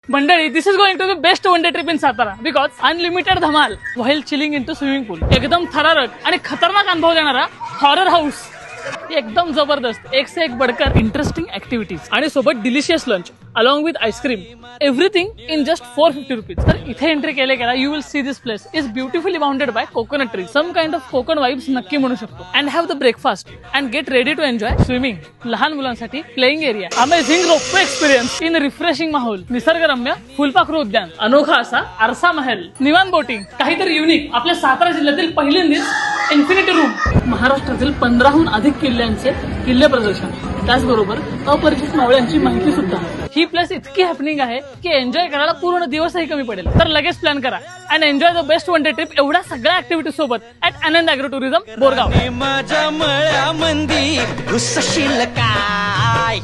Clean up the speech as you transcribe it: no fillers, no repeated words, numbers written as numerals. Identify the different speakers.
Speaker 1: मंडळी, this is going to the best one day trip in Satara because unlimited धमाल while chilling in to swimming pool. एकदम थरारक आणि खतरनाक अनुभव देणारा हॉरर हाऊस, एकदम जबरदस्त, एक से एक बढ़कर इंटरेस्टिंग ऍक्टिव्हिटीज आणि सोबत delicious lunch along with ice cream, everything in just 450 rupees. तर इथे एंट्री केल्या you will see this place is beautifully bounded by coconut tree, some kind of Konkan vibes नक्की म्हणू शकतो. And have the breakfast and get ready to enjoy swimming. लहान मुलांसाठी playing area, amazing ropeway experience in refreshing माहोल, निसर्गरम्य फुलपाखरू उद्यान, अनोखा असा आरसा महल, निवान बोटिंग, काहीतरी युनिक आपल्या सातारा जिल्ह्यातील पहिल्यांदाच इन्फिनिटी रूम, महाराष्ट्रातील 15हून अधिक किल्ल्यांचे किल्ले प्रदर्शन, त्याचबरोबर अपरिचित मावळ्यांची माहिती सुद्धा. ही प्लेस इतकी हॅपनिंग आहे की एन्जॉय करायला पूर्ण दिवसही कमी पडेल. तर लगेच प्लॅन करा and enjoy the best one day trip एवढ्या सगळ्या ऍक्टिव्हिटी सोबत at Anand agro tourism Borgaon.
Speaker 2: माझ्या मळ्यामंदी घुसशील काय.